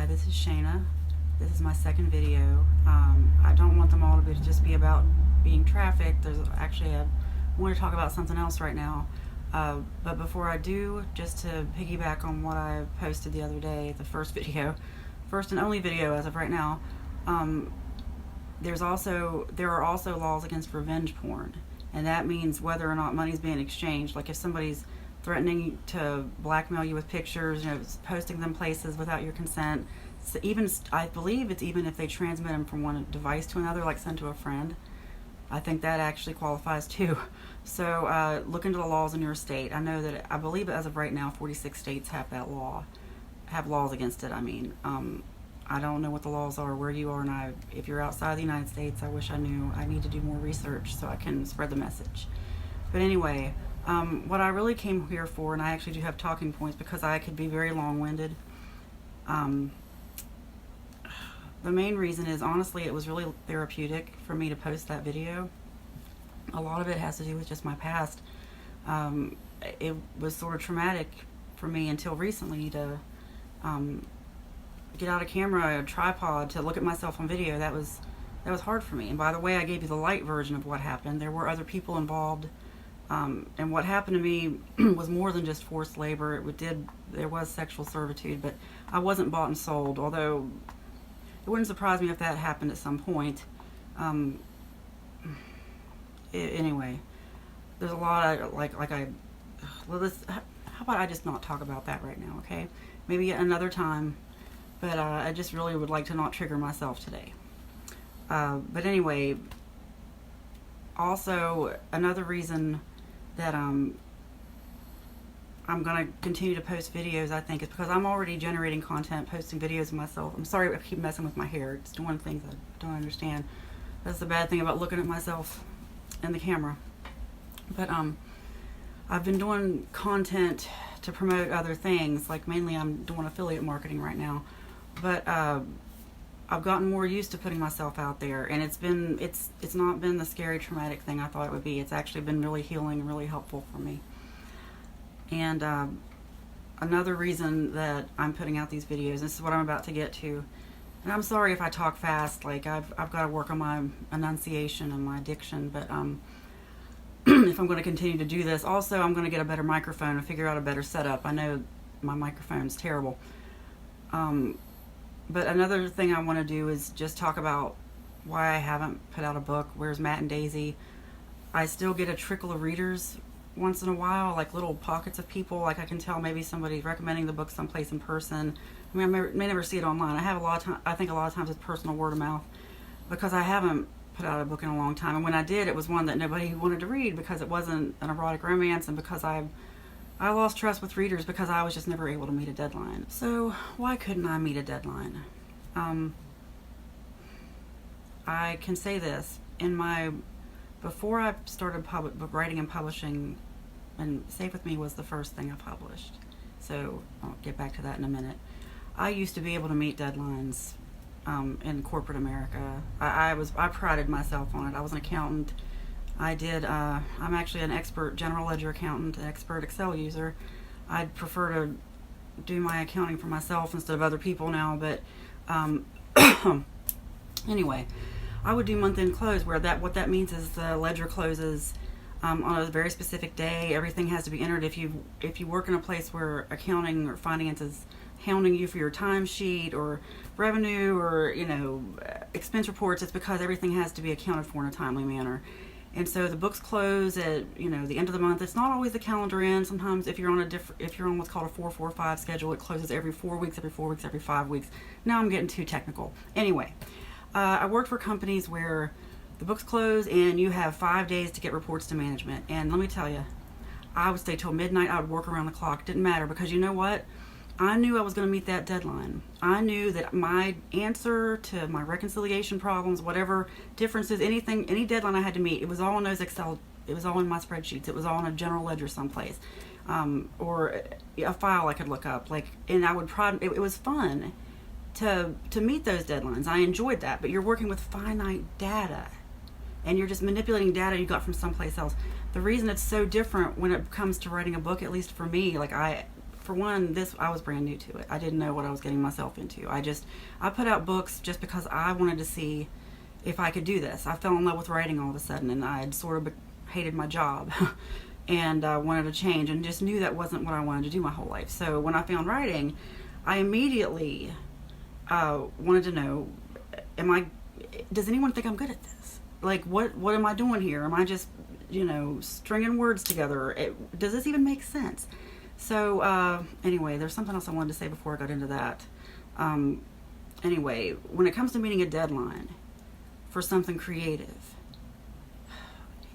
Hi, this is Shaina. This is my second video. I don't want them all to just be about being trafficked. I want to talk about something else right now. But before I do, just to piggyback on what I posted the other day, the first and only video as of right now, there are also laws against revenge porn, and that means whether or not money's being exchanged. Like if somebody's threatening to blackmail you with pictures, posting them places without your consent. So I believe it's even if they transmit them from one device to another, like send to a friend. I think that actually qualifies too. So look into the laws in your state. I believe as of right now, 46 states have laws against it. I don't know what the laws are where you are, and if you're outside the United States, I wish I knew. I need to do more research so I can spread the message. But anyway, what I really came here for, and I actually do have talking points because I could be very long-winded. The main reason is, honestly, it was really therapeutic for me to post that video. A lot of it has to do with just my past. It was sort of traumatic for me until recently to get out a camera, a tripod, to look at myself on video. That was hard for me. And by the way, I gave you the light version of what happened. There were other people involved. And what happened to me was more than just forced labor. There was sexual servitude, but I wasn't bought and sold, although it wouldn't surprise me if that happened at some point. Anyway, there's a lot how about I just not talk about that right now, okay? Maybe another time, but I just really would like to not trigger myself today. But anyway, also another reason that I'm going to continue to post videos, I think, is because I'm already generating content, posting videos of myself. I'm sorry I keep messing with my hair. It's one of the things I don't understand. That's the bad thing about looking at myself in the camera. But I've been doing content to promote other things, like mainly I'm doing affiliate marketing right now. But I've gotten more used to putting myself out there, and it's not been the scary, traumatic thing I thought it would be. It's actually been really healing and really helpful for me. And another reason that I'm putting out these videos, this is what I'm about to get to, and I'm sorry if I talk fast, like I've got to work on my enunciation and my diction, but if I'm going to continue to do this, also I'm going to get a better microphone and figure out a better setup. I know my microphone's terrible. But another thing I want to do is just talk about why I haven't put out a book. Where's Matt and Daisy? I still get a trickle of readers once in a while, like little pockets of people. Like I can tell maybe somebody's recommending the book someplace in person. I may never see it online. I think a lot of times it's personal word of mouth, because I haven't put out a book in a long time. And when I did, it was one that nobody wanted to read because it wasn't an erotic romance, and because I lost trust with readers because I was just never able to meet a deadline. So why couldn't I meet a deadline? I can say this. Before I started writing and publishing, and Safe With Me was the first thing I published. So I'll get back to that in a minute. I used to be able to meet deadlines in corporate America. I prided myself on it. I was an accountant. I'm actually an expert general ledger accountant, an expert Excel user. I'd prefer to do my accounting for myself instead of other people now, but anyway, I would do month-end close, where what that means is the ledger closes on a very specific day. Everything has to be entered. If you work in a place where accounting or finance is hounding you for your timesheet or revenue or expense reports, it's because everything has to be accounted for in a timely manner. And so the books close at the end of the month. It's not always the calendar end. Sometimes if you're on what's called a 4-4-5 schedule, it closes every 4 weeks, every 4 weeks, every 5 weeks. Now I'm getting too technical. Anyway, I worked for companies where the books close and you have 5 days to get reports to management. And let me tell you, I would stay till midnight. I would work around the clock. Didn't matter, because you know what? I knew I was going to meet that deadline. I knew that my answer to my reconciliation problems, whatever differences, any deadline I had to meet, it was all in those Excel, it was all in my spreadsheets, it was all in a general ledger someplace, or a file I could look up. And I would it was fun to meet those deadlines. I enjoyed that, but you're working with finite data, and you're just manipulating data you got from someplace else. The reason it's so different when it comes to writing a book, at least for me, for one, I was brand new to it. I didn't know what I was getting myself into. I put out books just because I wanted to see if I could do this. I fell in love with writing all of a sudden, and I had sort of hated my job and wanted to change, and just knew that wasn't what I wanted to do my whole life. So when I found writing, I immediately wanted to know, does anyone think I'm good at this? Like, what am I doing here? Am I just, stringing words together? Does this even make sense? So anyway, there's something else I wanted to say before I got into that. Anyway, when it comes to meeting a deadline for something creative,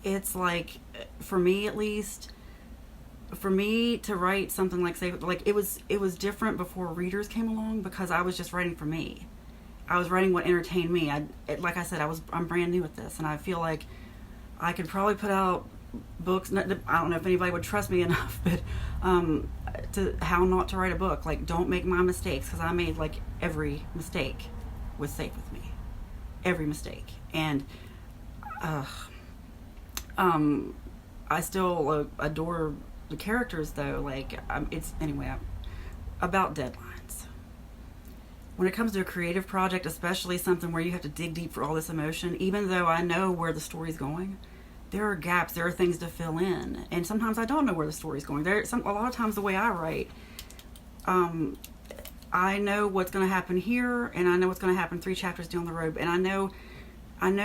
it's like, for me at least, for me to write something like, say, like it was different before readers came along, because I was just writing for me. I was writing what entertained me. Like I said, I'm brand new at this, and I feel like I could probably put out books. I don't know if anybody would trust me enough, but to how not to write a book. Like, don't make my mistakes, because I made, like, every mistake was safe with me. Every mistake. And I still adore the characters, though. Like, it's anyway about deadlines. When it comes to a creative project, especially something where you have to dig deep for all this emotion, even though I know where the story's going, there are gaps, there are things to fill in, and sometimes I don't know where the story's going. A lot of times the way I write, I know what's going to happen here, and I know what's going to happen 3 chapters down the road, and I know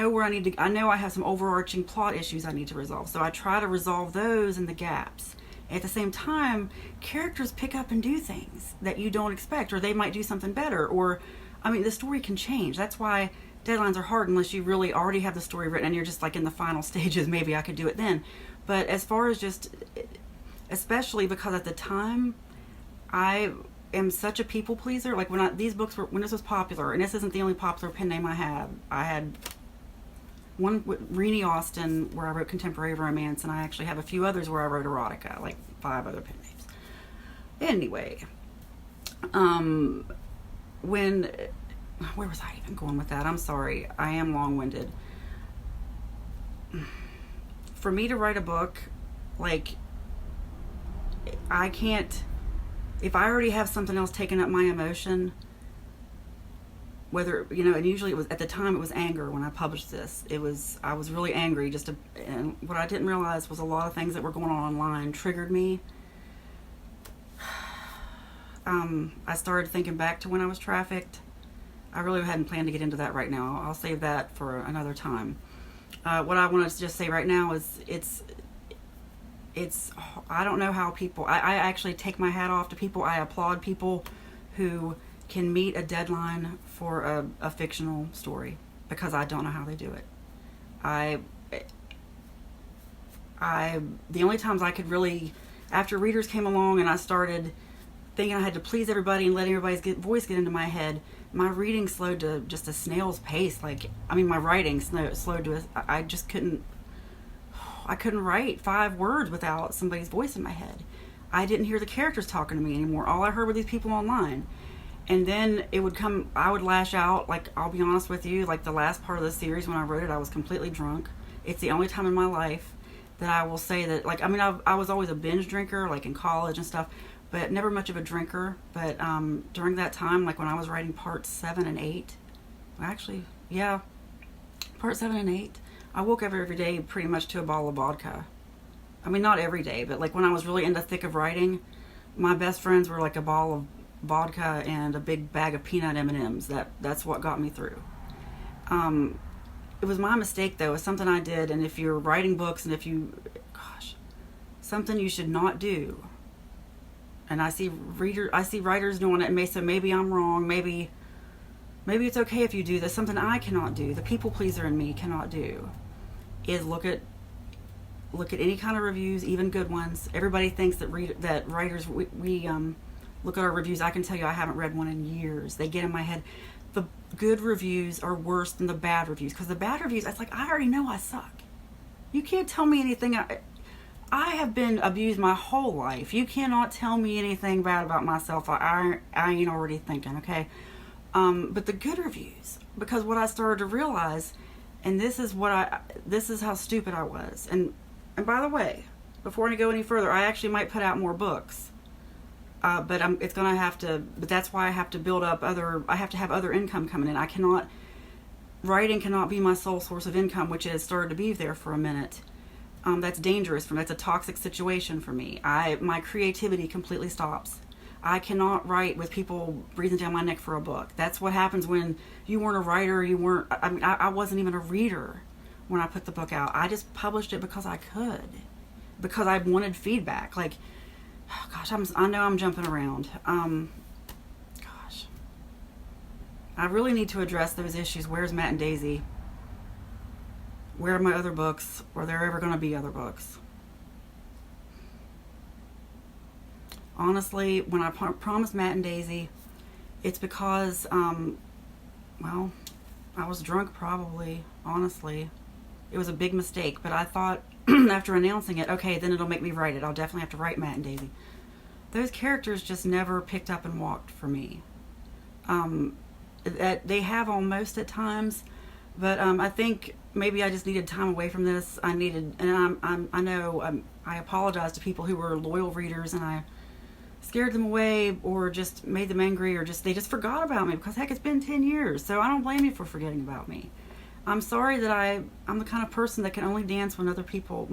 where I know I have some overarching plot issues I need to resolve, so I try to resolve those in the gaps. At the same time, characters pick up and do things that you don't expect, or they might do something better, or, the story can change. That's why deadlines are hard unless you really already have the story written and you're just like in the final stages. Maybe I could do it then. But as far as especially because at the time, I am such a people pleaser. Like, when this was popular, and this isn't the only popular pen name I had one with Renee Austin, where I wrote contemporary romance, and I actually have a few others where I wrote erotica, like 5 other pen names. Anyway, where was I even going with that? I'm sorry. I am long-winded. For me to write a book, like, I can't, if I already have something else taking up my emotion, whether, and usually it was, at the time it was anger when I published this. I was really angry, and what I didn't realize was a lot of things that were going on online triggered me. I started thinking back to when I was trafficked. I really hadn't planned to get into that right now. I'll save that for another time. What I want to just say right now is I don't know how people, I actually take my hat off to people. I applaud people who can meet a deadline for a fictional story, because I don't know how they do it. The only times I could really, after readers came along and I started thinking I had to please everybody and letting everybody's voice get into my head, my reading slowed to just a snail's pace. Like, my writing slowed to I just couldn't write 5 words without somebody's voice in my head. I didn't hear the characters talking to me anymore. All I heard were these people online. And then it would come, I would lash out. Like, I'll be honest with you, like the last part of the series when I wrote it, I was completely drunk. It's the only time in my life that I will say that, like, I was always a binge drinker, like in college and stuff, but never much of a drinker. But during that time, like when I was writing parts 7 and 8, actually, yeah, part 7 and 8, I woke up every day pretty much to a bottle of vodka. Not every day, but like when I was really in the thick of writing, my best friends were like a bottle of vodka and a big bag of peanut M&Ms. That's what got me through. It was my mistake, though. It's something I did, and if you're writing books, and something you should not do. And I see writers doing it, and so maybe I'm wrong. Maybe it's okay if you do this. Something I cannot do, the people pleaser in me cannot do, is look at any kind of reviews, even good ones. Everybody thinks that writers we look at our reviews. I can tell you I haven't read one in years. They get in my head. The good reviews are worse than the bad reviews, because the bad reviews, it's like, I already know I suck. You can't tell me anything. I have been abused my whole life. You cannot tell me anything bad about myself. I ain't already thinking, okay? But the good reviews, because what I started to realize, and this is how stupid I was. And by the way, before I go any further, I actually might put out more books. It's gonna have to. But that's why I have to build up other. I have to have other income coming in. I cannot. Writing cannot be my sole source of income, which has started to be there for a minute. That's dangerous for me. That's a toxic situation for me. My creativity completely stops. I cannot write with people breathing down my neck for a book. That's what happens when you weren't a writer. You weren't. I mean, I wasn't even a reader when I put the book out. I just published it because I could, because I wanted feedback. Like, oh gosh, I know I'm jumping around. Gosh, I really need to address those issues. Where's Matt and Daisy? Where are my other books? Are there ever going to be other books? Honestly, when I promised Matt and Daisy, it's because, well, I was drunk probably, honestly. It was a big mistake, but I thought after announcing it, okay, then it'll make me write it. I'll definitely have to write Matt and Daisy. Those characters just never picked up and walked for me. That they have almost at times, but I think maybe I just needed time away from this. I needed, and I know I apologize to people who were loyal readers, and I scared them away or just made them angry, or they just forgot about me, because heck, it's been 10 years, so I don't blame you for forgetting about me. I'm sorry that I'm the kind of person that can only dance when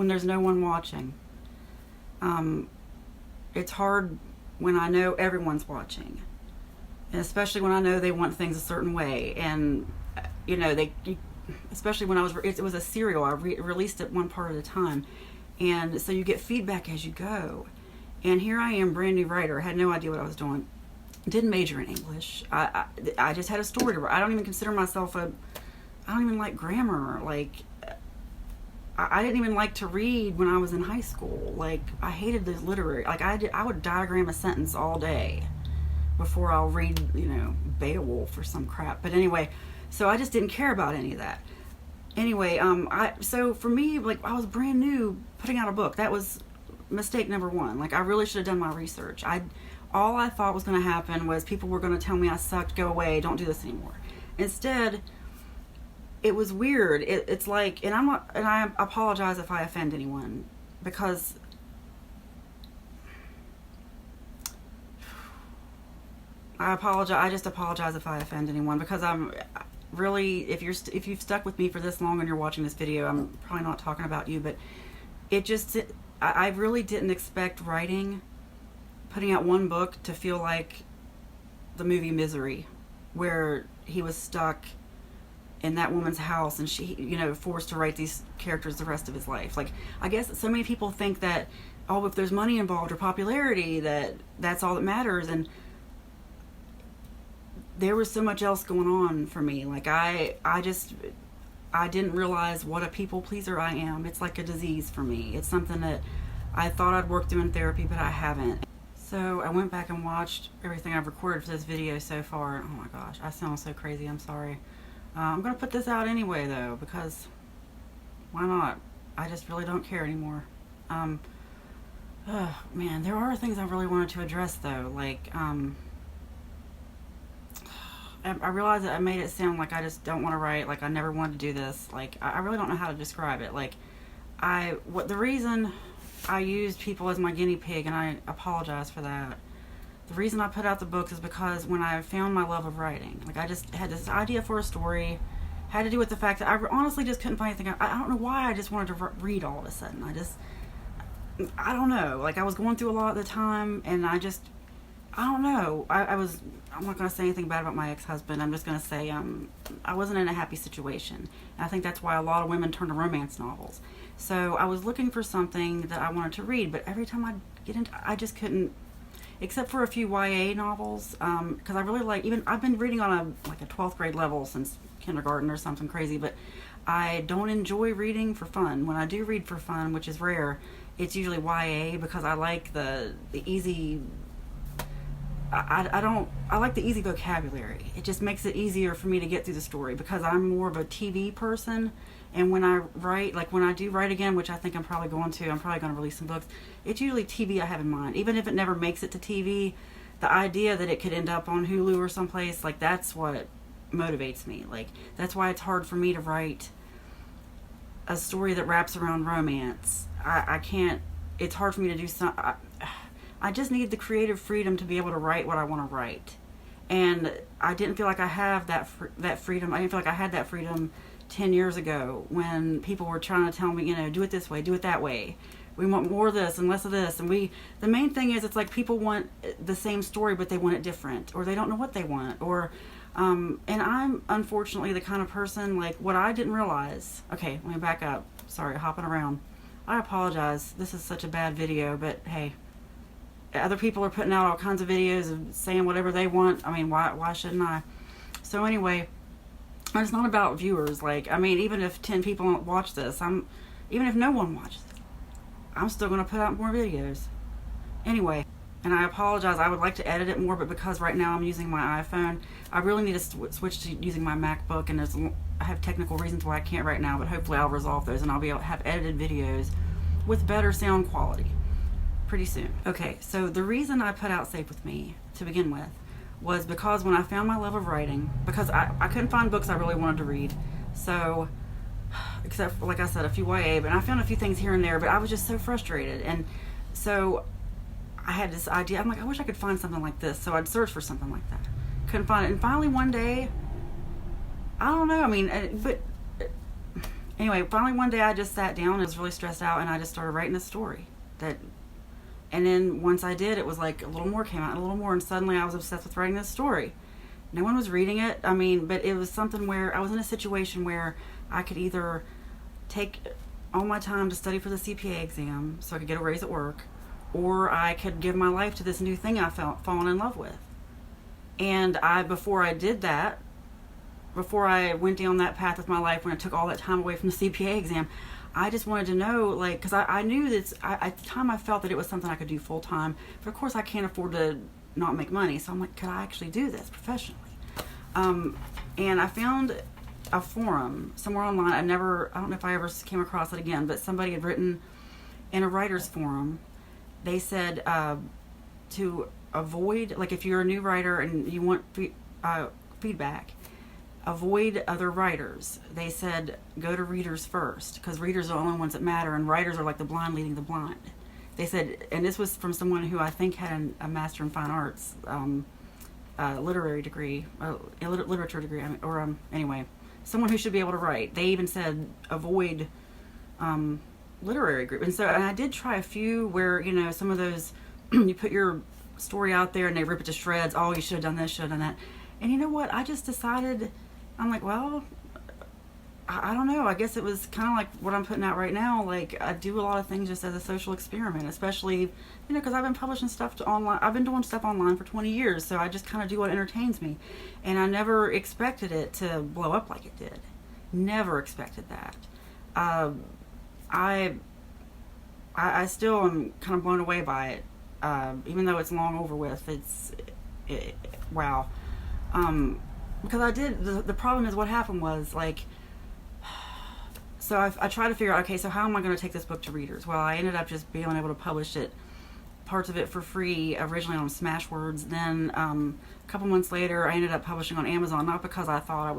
there's no one watching. It's hard when I know everyone's watching, and especially when I know they want things a certain way, and especially when it was a serial. I released it one part at a time, and so you get feedback as you go. And here I am, brand new writer, had no idea what I was doing, didn't major in English. I just had a story to write. I don't even consider myself I don't even like grammar. Like, I didn't even like to read when I was in high school. Like, I hated the literary. Like, I would diagram a sentence all day before I'll read, Beowulf or some crap. But anyway, so I just didn't care about any of that. Anyway, so for me, like, I was brand new putting out a book. That was mistake number one. Like, I really should have done my research. All I thought was going to happen was people were going to tell me I sucked, go away, don't do this anymore. Instead, it was weird. It's like, and I apologize if I offend anyone, because I just apologize if I offend anyone, because I'm really, if you've stuck with me for this long and you're watching this video, I'm probably not talking about you, but I really didn't expect putting out one book to feel like the movie Misery, where he was stuck in that woman's house and she, forced to write these characters the rest of his life. Like, I guess so many people think that, oh, if there's money involved or popularity, that's all that matters. And there was so much else going on for me. Like, I didn't realize what a people pleaser I am. It's like a disease for me. It's something that I thought I'd worked through in therapy, but I haven't. So I went back and watched everything I've recorded for this video so far. Oh my gosh, I sound so crazy. I'm sorry. I'm going to put this out anyway, though, because why not? I just really don't care anymore. Man, there are things I really wanted to address, though. Like, I realize that I made it sound like I just don't want to write, like I never wanted to do this. Like, I really don't know how to describe it. Like, the reason I used people as my guinea pig, and I apologize for that. The reason I put out the books is because when I found my love of writing, like, I just had this idea for a story, had to do with the fact that I honestly just couldn't find anything. I don't know why I just wanted to read all of a sudden. I don't know. Like, I was going through a lot at the time, and I don't know. I'm not going to say anything bad about my ex-husband. I'm just going to say I wasn't in a happy situation. And I think that's why a lot of women turn to romance novels. So I was looking for something that I wanted to read, but every time I just couldn't, except for a few YA novels, because I really I've been reading on a 12th grade level since kindergarten or something crazy, but I don't enjoy reading for fun. When I do read for fun, which is rare, it's usually YA, because I like the easy... I like the easy vocabulary. It just makes it easier for me to get through the story, because I'm more of a TV person. And when I write, like when I do write again, which I think I'm probably going to release some books, it's usually TV I have in mind. Even if it never makes it to TV, the idea that it could end up on Hulu or someplace, like, that's what motivates me. Like, that's why it's hard for me to write a story that wraps around romance. I can't, it's hard for me to do I just need the creative freedom to be able to write what I want to write. And I didn't feel like I have that freedom. I didn't feel like I had that freedom 10 years ago when people were trying to tell me, do it this way, do it that way. We want more of this and less of this. And the main thing is, it's like people want the same story, but they want it different, or they don't know what they want. And I'm unfortunately the kind of person, like, what I didn't realize. Okay, let me back up. Sorry, hopping around. I apologize. This is such a bad video, but hey, other people are putting out all kinds of videos of saying whatever they want. I mean, why shouldn't I? So anyway, it's not about viewers. Like, I mean, even if 10 people watch this, even if no one watches it, I'm still going to put out more videos. Anyway, and I apologize. I would like to edit it more, but because right now I'm using my iPhone, I really need to switch to using my MacBook, and I have technical reasons why I can't right now, but hopefully I'll resolve those, and I'll be able to have edited videos with better sound quality pretty soon. Okay, so the reason I put out Safe With Me to begin with was because when I found my love of writing, because I couldn't find books I really wanted to read, so, except for, like I said, a few YA, but I found a few things here and there, but I was just so frustrated, and so I had this idea. I'm like, I wish I could find something like this, so I'd search for something like that. Couldn't find it, and finally one day, I don't know, I mean, but anyway, finally one day I just sat down and was really stressed out, and I just started writing a story and then once I did, it was like a little more came out, and a little more, and suddenly I was obsessed with writing this story. No one was reading it. I mean, but it was something where I was in a situation where I could either take all my time to study for the CPA exam so I could get a raise at work, or I could give my life to this new thing I fallen in love with. And before I did that, before I went down that path with my life, when I took all that time away from the CPA exam, I just wanted to know, like, because I knew that at the time I felt that it was something I could do full time, but of course I can't afford to not make money. So I'm like, could I actually do this professionally? And I found a forum somewhere online. I don't know if I ever came across it again, but somebody had written in a writer's forum. They said to avoid, like, if you're a new writer and you want feedback, avoid other writers. They said go to readers first, because readers are the only ones that matter, and writers are like the blind leading the blind. They said, and this was from someone who I think had a Master in Fine Arts, literary degree, literature degree, anyway, someone who should be able to write. They even said avoid literary group. And I did try a few where, some of those, you put your story out there and they rip it to shreds. Oh, you should have done this, should have done that. And you know what? I just decided, I'm like, well, I don't know. I guess it was kind of like what I'm putting out right now. Like, I do a lot of things just as a social experiment, especially, because I've been publishing stuff online. I've been doing stuff online for 20 years, so I just kind of do what entertains me. And I never expected it to blow up like it did. Never expected that. I still am kind of blown away by it, even though it's long over with. Wow. Because I did, the problem is what happened was, like, so I tried to figure out, okay, so how am I going to take this book to readers? Well, I ended up just being able to publish it, parts of it for free, originally on Smashwords. Then a couple months later, I ended up publishing on Amazon, not because I thought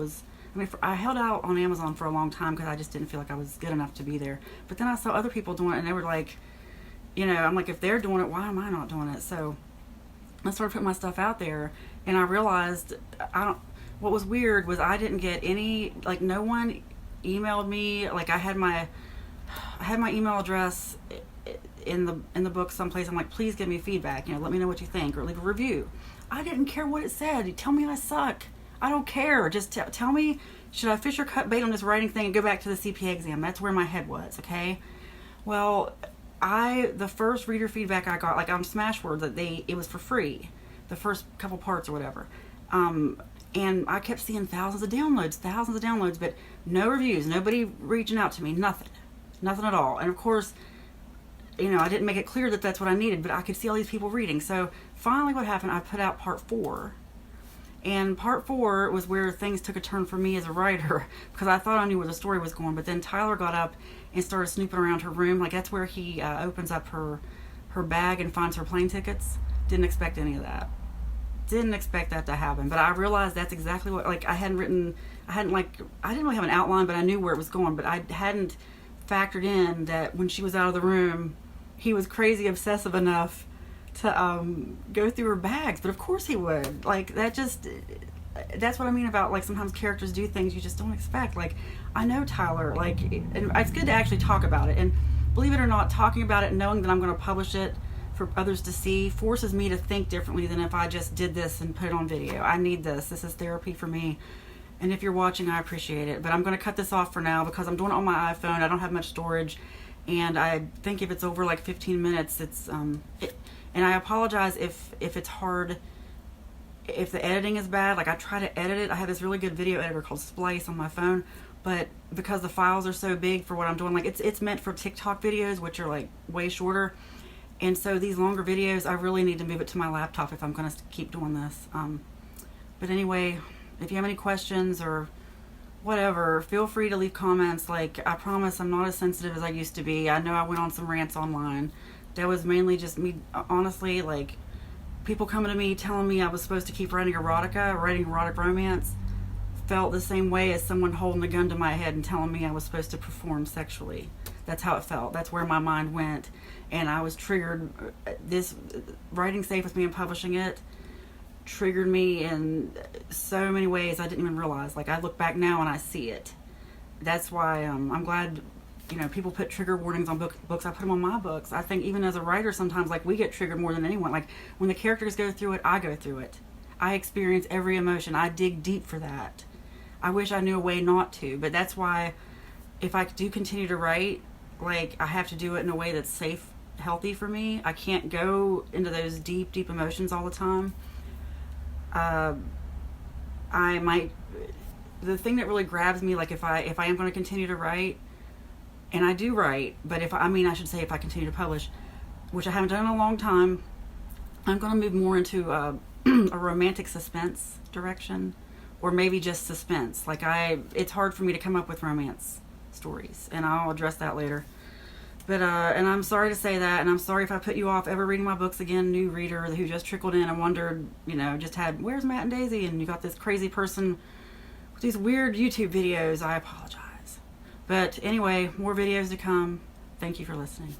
I held out on Amazon for a long time because I just didn't feel like I was good enough to be there. But then I saw other people doing it, and they were like, I'm like, if they're doing it, why am I not doing it? So I started putting my stuff out there, and I realized what was weird was I didn't get any, like, no one emailed me. Like, I had my email address in the book someplace. I'm like, please give me feedback, let me know what you think, or leave a review. I didn't care what it said. Tell me I suck. I don't care. Just tell me, should I fish or cut bait on this writing thing and go back to the CPA exam? That's where my head was, okay? Well, the first reader feedback I got, like on Smashwords, that it was for free, the first couple parts or whatever. And I kept seeing thousands of downloads, but no reviews, nobody reaching out to me, nothing at all. And of course, I didn't make it clear that that's what I needed, but I could see all these people reading. So finally what happened, I put out part 4. And part 4 was where things took a turn for me as a writer, because I thought I knew where the story was going. But then Tyler got up and started snooping around her room. Like, that's where he opens up her bag and finds her plane tickets. Didn't expect any of that. Didn't expect that to happen. But I realized that's exactly what, like, I didn't really have an outline, but I knew where it was going. But I hadn't factored in that when she was out of the room, he was crazy obsessive enough go through her bags, but of course he would. Like, that's what I mean about, like, sometimes characters do things you just don't expect. Like, I know Tyler, like, and it's good to actually talk about it. And believe it or not, talking about it and knowing that I'm going to publish it for others to see forces me to think differently than if I just did this and put it on video. I need this. This is therapy for me. And if you're watching, I appreciate it. But I'm going to cut this off for now because I'm doing it on my iPhone. I don't have much storage. And I think if it's over like 15 minutes, and I apologize if it's hard, if the editing is bad. Like, I try to edit it. I have this really good video editor called Splice on my phone, but because the files are so big for what I'm doing, like, it's meant for TikTok videos, which are like way shorter. And so these longer videos, I really need to move it to my laptop if I'm going to keep doing this. But anyway, if you have any questions or whatever, feel free to leave comments. Like, I promise I'm not as sensitive as I used to be. I know I went on some rants online. That was mainly just me, honestly, like, people coming to me telling me I was supposed to keep writing erotica, writing erotic romance, felt the same way as someone holding a gun to my head and telling me I was supposed to perform sexually. That's how it felt. That's where my mind went. And I was triggered. This writing Safe With Me and publishing it triggered me in so many ways I didn't even realize. Like, I look back now and I see it. That's why I'm glad, people put trigger warnings on books. I put them on my books. I think even as a writer, sometimes, like, we get triggered more than anyone. Like, when the characters go through it, I go through it. I experience every emotion. I dig deep for that. I wish I knew a way not to, but that's why if I do continue to write, like, I have to do it in a way that's safe, healthy for me. I can't go into those deep emotions all the time. The thing that really grabs me, like, if I am going to continue to write, and I do write, but if I continue to publish, which I haven't done in a long time, I'm going to move more into a romantic suspense direction, or maybe just suspense. Like, it's hard for me to come up with romance stories, and I'll address that later. But, and I'm sorry to say that, and I'm sorry if I put you off ever reading my books again, new reader who just trickled in and wondered, where's Matt and Daisy? And you got this crazy person with these weird YouTube videos. I apologize. But anyway, more videos to come. Thank you for listening.